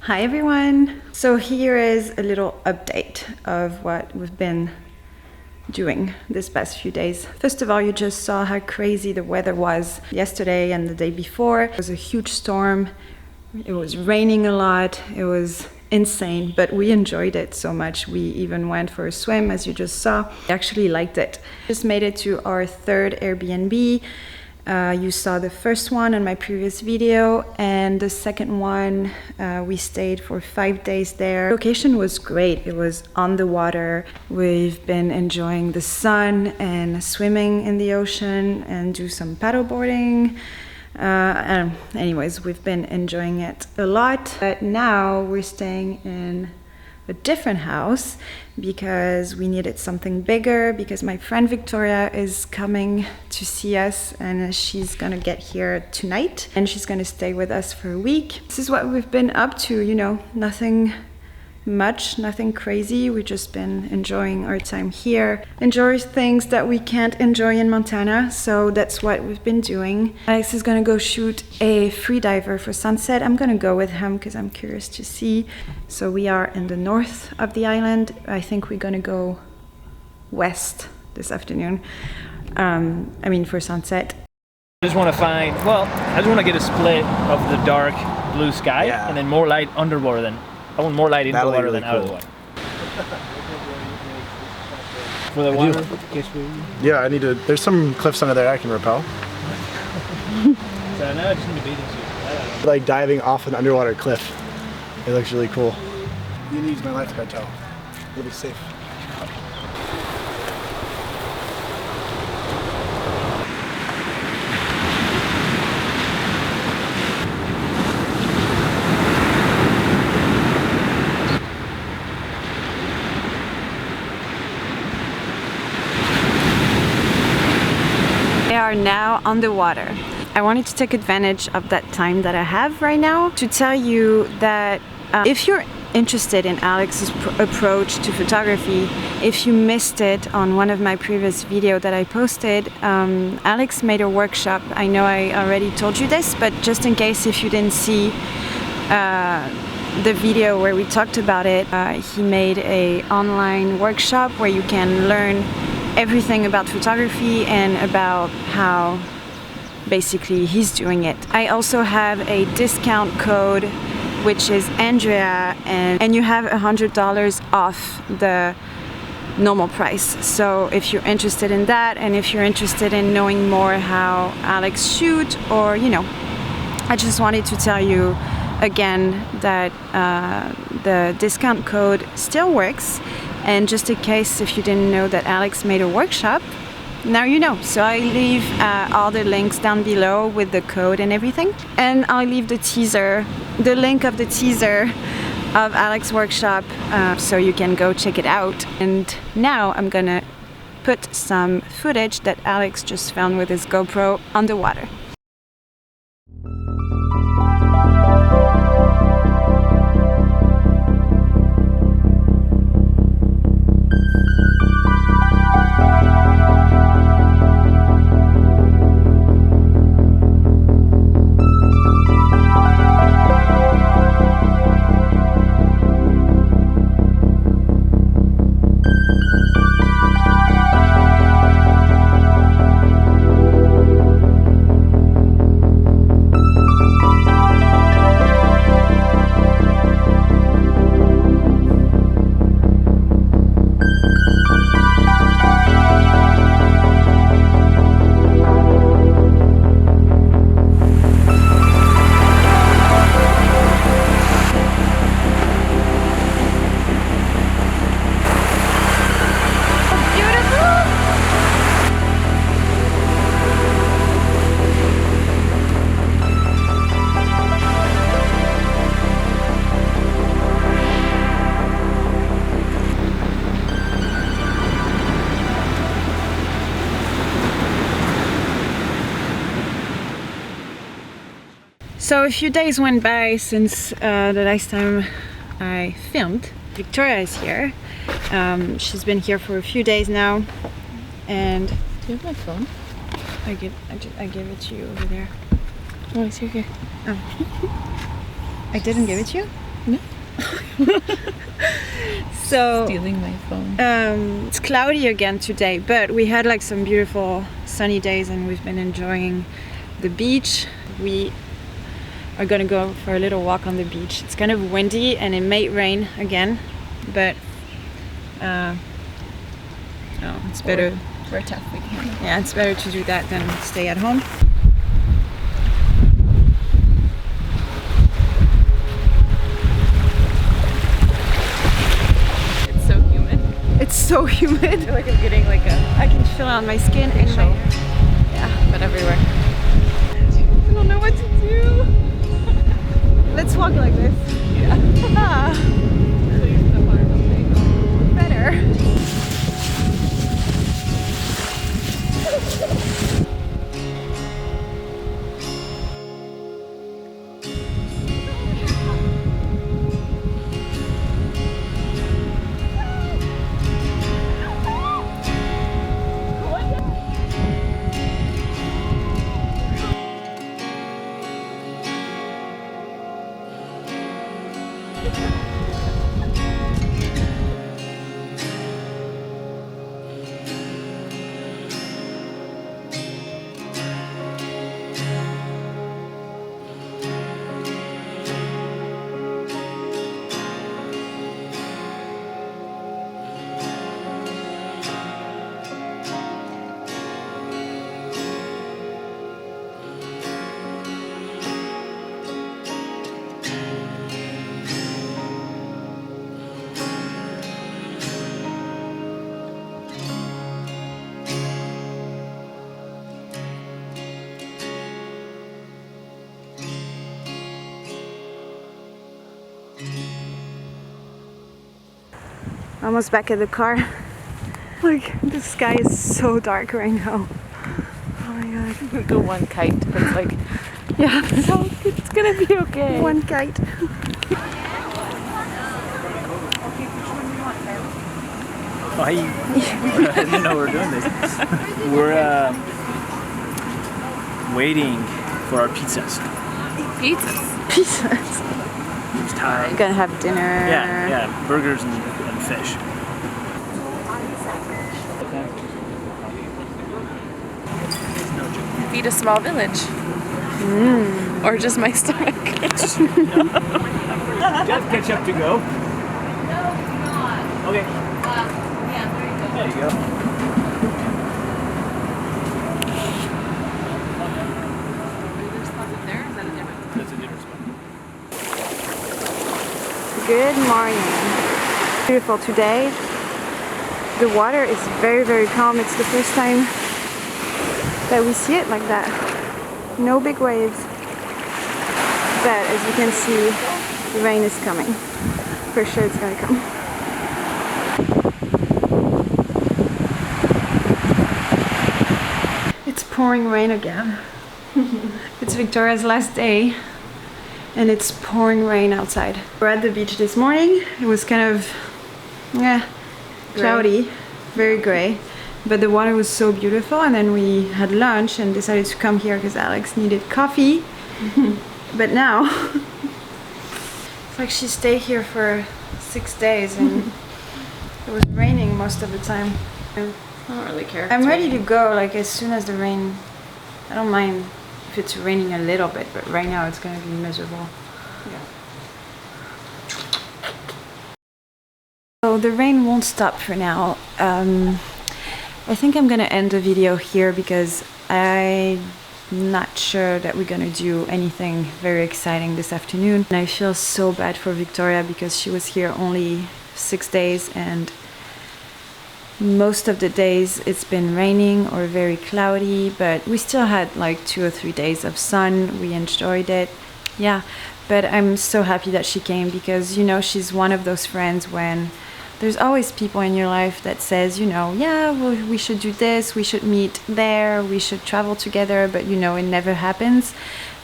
Hi everyone! So here is a little update of what we've been doing this past few days. First of all, you just saw how crazy the weather was yesterday and the day before. It was a huge storm, it was raining a lot, it was insane, but we enjoyed it so much. We even went for a swim, as you just saw. I actually liked it. Just made it to our third Airbnb. You saw the first one in my previous video, and the second one we stayed for 5 days there. The location was great. It was on the water. We've been enjoying the sun and swimming in the ocean and do some paddleboarding. Anyways, we've been enjoying it a lot. But now we're staying in a different house because we needed something bigger, because my friend Victoria is coming to see us and she's gonna get here tonight and she's gonna stay with us for a week. This is what we've been up to, you know, nothing much, nothing crazy. We've just been enjoying our time here, enjoy things that we can't enjoy in Montana, so that's what we've been doing. Alex is gonna go shoot a freediver for sunset. I'm gonna go with him because I'm curious to see. So we are in the north of the island. I think we're gonna go west this afternoon. For sunset. I just want to find, I just want to get a split of the dark blue sky and then more light underwater than I want more light in the water than out of the water. For the water? Yeah, I need to. There's some cliffs under there I can rappel. So now I just need a bathing suit. Like diving off an underwater cliff. It looks really cool. You need my lifeguard towel. It'll be safe. We are now on the water. I wanted to take advantage of that time that I have right now to tell you that if you're interested in Alex's approach to photography, if you missed it on one of my previous videos that I posted, Alex made a workshop. I know I already told you this, but just in case if you didn't see the video where we talked about it, he made an online workshop where you can learn everything about photography and about how basically he's doing it. I also have a discount code which is Andrea, and you have $100 off the normal price. So if you're interested in that, and if you're interested in knowing more how Alex shoots, or I just wanted to tell you again that the discount code still works. And just in case if you didn't know that Alex made a workshop, now you know. So I leave all the links down below with the code and everything. And I'll leave the link of the teaser of Alex's workshop so you can go check it out. And now I'm gonna put some footage that Alex just filmed with his GoPro on the water. So a few days went by since the last time I filmed. Victoria is here. She's been here for a few days now. And do you have my phone? I gave it to you over there. Oh, it's here. Oh. I didn't give it to you? So Stealing my phone. it's cloudy again today, but we had like some beautiful sunny days and we've been enjoying the beach. We are gonna go for a little walk on the beach. It's kind of windy and it may rain again, but it's better. We're tough, we can handle it. Yeah, it's better to do that than stay at home. It's so humid. It's so humid. I feel like I'm getting like a I can feel it on my skin and my hair. Yeah, but everywhere. I don't know what to do. Let's walk like this. Yeah. Better. Almost back at the car. Like, the sky is so dark right now. Oh my god. The one kite, but it's like, Yeah, so it's gonna be okay. one kite. Oh, hey. I didn't know we were doing this. We're waiting for our pizzas. Pizzas. Pizzas. It's time. We're gonna have dinner. Yeah, burgers and fish. Feed a small village. Or just my stomach. Do you have ketchup to go? No, it's not. Okay. Yeah, There you go. That's a dinner spot. Good morning. Beautiful today. The water is very, very calm. It's the first time that we see it like that. No big waves. But as you can see, the rain is coming. For sure it's gonna come. It's pouring rain again. It's Victoria's last day and it's pouring rain outside. We're at the beach this morning. It was kind of cloudy, very gray, but the water was so beautiful, and then we had lunch and decided to come here because Alex needed coffee. But now it's like she stayed here for 6 days and it was raining most of the time. I don't really care. I'm ready to go like as soon as the rain. I don't mind if it's raining a little bit, but right now it's gonna be miserable. Yeah. So the rain won't stop for now. I think I'm gonna end the video here because I'm not sure that we're gonna do anything very exciting this afternoon. And I feel so bad for Victoria because she was here only 6 days and most of the days it's been raining or very cloudy, but we still had like 2 or 3 days of sun. We enjoyed it. Yeah, but I'm so happy that she came because, you know, she's one of those friends when there's always people in your life that says, you know, yeah, well, we should do this, we should meet there, we should travel together, but you know, it never happens.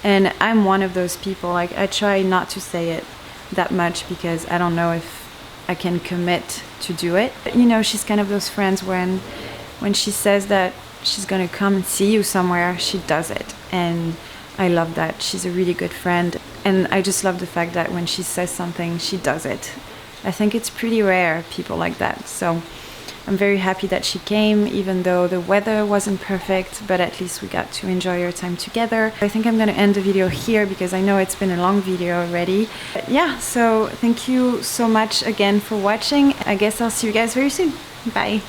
And I'm one of those people. Like, I try not to say it that much because I don't know if I can commit to do it. But, you know, she's kind of those friends when she says that she's gonna come and see you somewhere, she does it. And I love that. She's a really good friend. And I just love the fact that when she says something, she does it. I think it's pretty rare, people like that. So I'm very happy that she came, even though the weather wasn't perfect, but at least we got to enjoy our time together. I think I'm gonna end the video here because I know it's been a long video already. But yeah, so thank you so much again for watching. I guess I'll see you guys very soon. Bye.